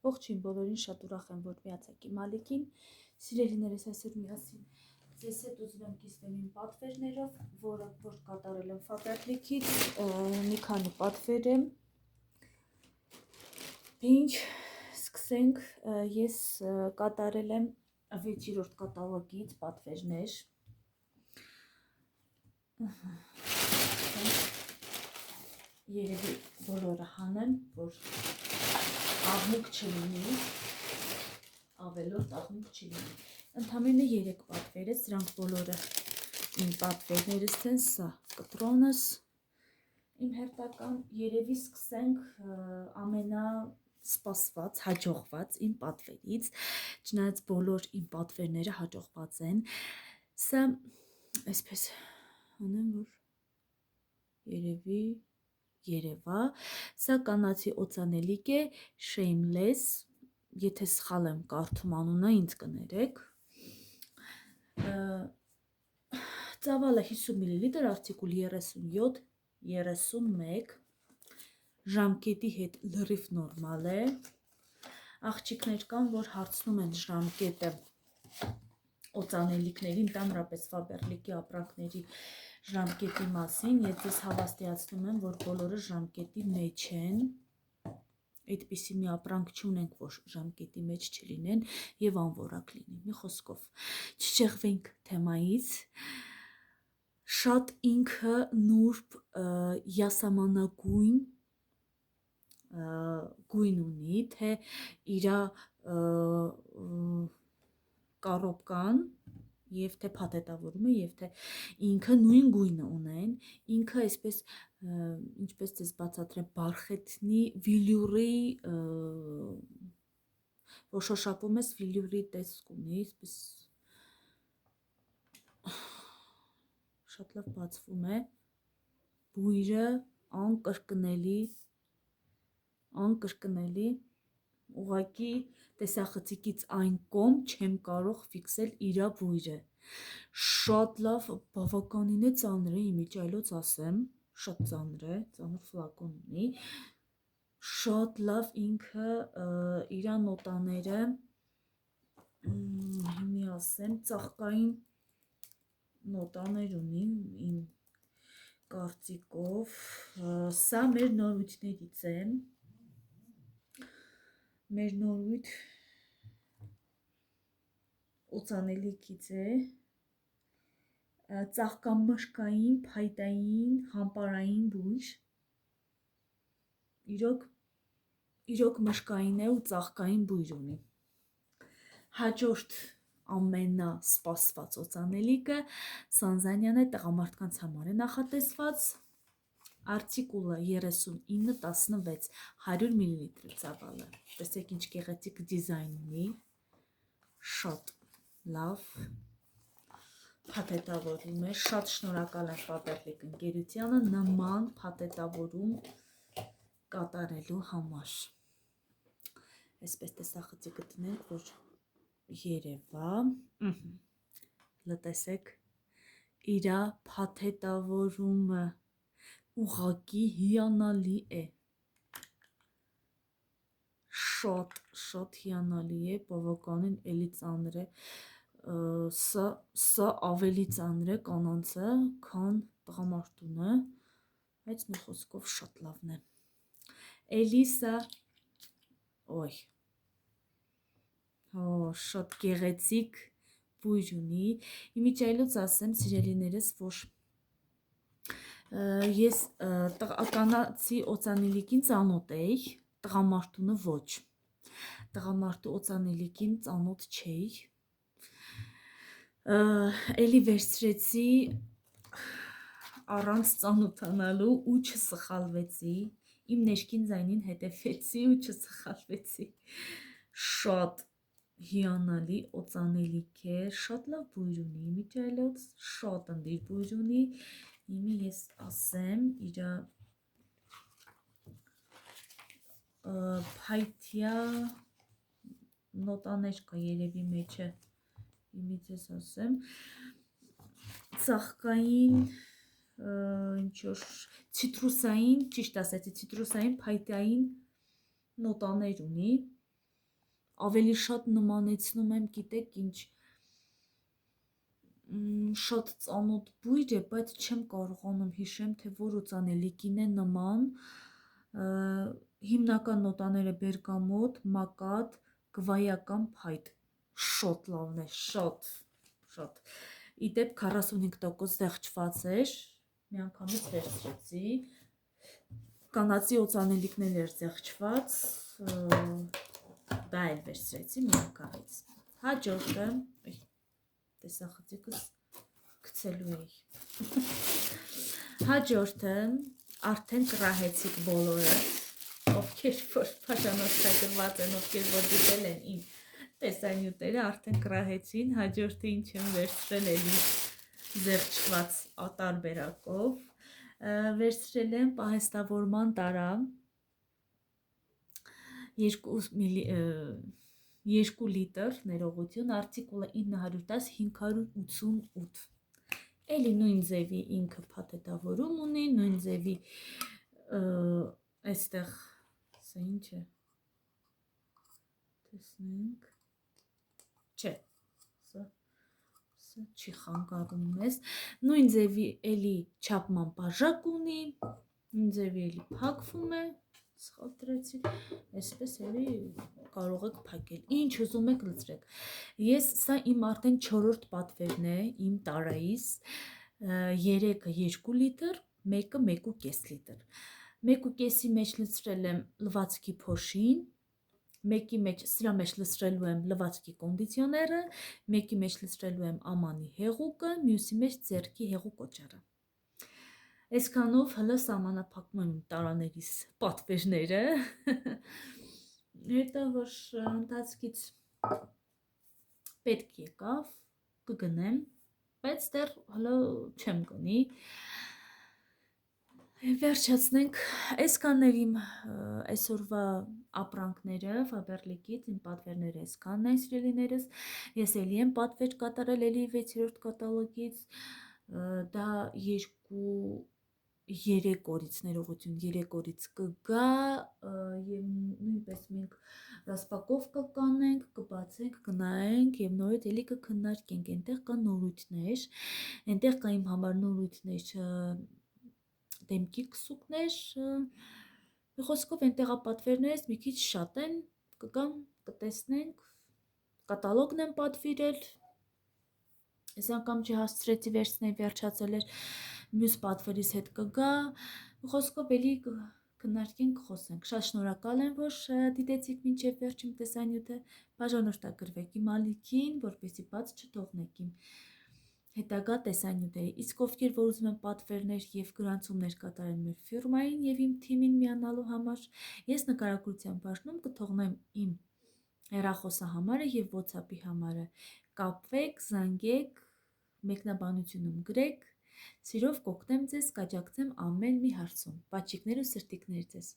Ողջույն բոլորին, շատ ուրախ եմ, որ միացաք իմ ալիքին։ Սիրելիներս, այսօր միասին ձեզ հետ ուզում եմ կիսվեմ իմ պատվերներով, որ կատարել եմ Faberlic-ից, մի քանի պատվեր եմ։ Ինչ սկսենք, ես կատարել եմ 6-րդ կատալոգից պատվերներ։ Երևի բոլորը հանեմ, որ աղմուկ չլինի, ավելորդ աղմուկ չլինի։ Ընդամենը 3 պատվեր է, սրանք բոլորը իմ պատվերներս են, սա կտրոնս, իմ հերթական, երևի սկսենք ամենասպասված, հաջողված իմ պատվերից, չնայած բոլոր իմ պատվերները հաջողված են, սա այսպես անեմ, որ երևի երևա, սա կանացի օծանելիք է, Shameless, եթե սխալ եմ կարդում անունը, ինձ կներեք, ծավալը 50 մլ, արտիկուլ 37-31, ժամկետի հետ լրիվ նորմալ է, աղջիկներ կան, որ հարցնում են ժամկետը օծանելիքների, ընդհանրապես Faberlic-ի ապրանքների ժամկետի մասին, ես ձեզ հավաստիացնում եմ, որ բոլորը ժամկետի մեջ են, այդպիսի մի ապրանք չունենք, որ ժամկետի մեջ չլինեն և անորակ լինի, մի խոսքով, չճեղվենք թեմայից, շատ ինքը նուրբ յասամանագույն գույն ունի, թե իրա կարոպկան, և թե փաթեթավորումը, և թե ինքը նույն գույնը ունեն, ինքը այսպես, ինչպես ձեզ բացատրեմ, բարխետնի վիլյուրի, որ շոշափում ես վիլյուրի տեսք ունի, այսպես շատ լավ բացվում է, բույրը անկրկնելի, ուղղակի տեսախցիկից այն կողմ չեմ կարող ֆիքսել իրա բույրը, շատ լավ, բավականին է ծանր է, իմիջիայլոց ասեմ, շատ ծանր է, ծանր ֆլակոն ունի, շատ լավ ինքը իրա նոտաները, հիմի ասեմ, ծաղկային նոտաներ ունի, իմ կարծիքով, սա մեր նորույթներից է, մեր նորույթ օծանելիքից է, ծաղկամշկային, փայտային, համպարային բույր, իրոք մշկային է ու ծաղկային բույր ունի, հաջորդ ամենասպասված օծանելիքը Սանզանյան է, տղամարդկանց համար է նախատեսված, արտիկուլը 39-16, 100 մլ ծավալը, տեսեք ինչ գեղեցիկ դիզայն ունի, շատ լավ, փաթեթավորում է, շատ շնորհակալ եմ Faberlic ընկերությանը նման փաթեթավորում կատարելու համար, այսպես տեսախցիկը տնենք, որ երևա, լտեսեք իրա փաթեթավորումը ուղղակի հիանալի է, շատ հիանալի է, բավականին էլի ծանր է, սա ավելի ծանր է կանանցը, քան տղամարդունը, բայց մի խոսքով շատ լավն է, էլի սա, շատ գեղեցիկ բույր ունի, իմիջիայլոց ասեմ, սիրելիներս, որ ես կանացի օծանելիքին ծանոթ էի, տղամարդունը ոչ, տղամարդու օծանելիքին ծանոթ չէի, էլի վերցրեցի առանց ծանոթանալու ու չսխալվեցի, իմ ներքին ձայնին հետևեցի ու չսխալվեցի, շատ հիանալի օծանելիք է, շատ լավ բույր ունի, իմիջիայլոց, շատ ընդիր բույր ունի, իմի ես ասեմ, իրա փայտյա նոտաներ կա երևի մեջը, իմի ձեզ ասեմ, ծաղկային, ինչ-որ ցիտրուսային, ճիշտ ասեցի, ցիտրուսային փայտյային նոտաներ ունի, ավելի շատ նմանեցնում եմ, գիտեք ինչ, շատ ծանոթ բույր է, բայց չեմ կարողանում հիշեմ, թե որ օծանելիքին է նման, հիմնական նոտաները բերգամոտ, մակադ, գվայական փայտ, շատ լավն է, շատ, իդեպ 45% զեղչված էր, մի անգամից վերցրեցի, կանացի օծանելիքներ էր զեղչված, դա էլ վերցրեցի մի անգամից, հաջորդը, տեսախցիկս գցելու էի, հաջորդը արդեն կրահեցիք բոլորը, ովքեր որ բաժանորդագրված են, ովքեր որ դիտել են իմ տեսանյութերը, արդեն կրահեցին, հաջորդը ինչ եմ վերցրել էլի զեղչված տարբերակով, վերցրել եմ պահեստավորման տարա 2 լիտր ներողություն, արտիկուլը 910-588, էլի նույն ձևի ինքը փաթեթավորում ունի, նույն ձևի այստեղ, սա ինչ է, տեսնենք, չէ, սա չի խանգարում մեզ, նույն ձևի էլի չափման բաժակ ունի, նույն ձևի էլի փակվում է, սխալտրեցի, այսպես էլի կարող եք փակել, ինչ ուզում եք լցրեք, ես սա իմ արդեն 4-րդ պատվերն է իմ տարայիս, 3-ը 2 լիտր, 1-ը 1.5 լիտր, 1.5-ի մեջ լցրել եմ լվացքի փոշին, 1-ի մեջ սրա մեջ լցրելու եմ լվացքի կոնդիցիոները, 1-ի մեջ լցրելու եմ ամանի հեղուկը, մյուսի մեջ ձեռքի հեղուկ օճառը, այսքանով հլը սահմանափակում եմ տարաներիս պատվերները, հետո որ ընթացքից պետք եկավ, կգնեմ, բայց դեռ հլը չեմ գնի, վերջացնենք, այսքանն էր իմ այսօրվա ապրանքները Faberlic-ից, իմ պատվերները այսքանն են սիրելիներս, ես էլի եմ պատվեր կատարել էլի 6-րդ կատալոգից, դա 2-3 օրից ներողություն, 3 օրից կգա և նույնպես մենք ռասպակովկա կանենք, կբացենք, կնայենք և նորից էլի կքննարկենք, ենտեղ կա նորույթներ, ենտեղ կա իմ համար նորույթներ դեմքի քսուկներ, մի խոսքով են տեղապատվերներս մի քիչ շատ են, կգամ, կտեսնենք, կատալոգն եմ պատվիրել, այս անգամ չհասցրեցի վերցնել, վերջացել էր, մյուս պատվերից հետ կգա, մի խոսքով էլի կքննարկենք, կխոսենք, շատ շնորհակալ եմ, որ դիտեցիք մինչև վերջ իմ տեսանյութը, բաժանորդագրվեք իմ ալիքին, որպեսզի բաց չթողնեք իմ հետագա տեսանյութերը, իսկ ովքեր որ ուզում են պատվերներ և գրանցումներ կատարեն մեր ֆիրմային և իմ թիմին միանալու համար, ես նկարագրության բաժնում կթողնեմ իմ հեռախոսահամարը և WhatsApp-ի համարը, կապվեք, զանգեք, մեկնաբանությունում գրեք, սիրով կօգնեմ ձեզ, կաջակցեմ ամեն մի հարցում, պաչիկներ ու սրտիկներ ձեզ։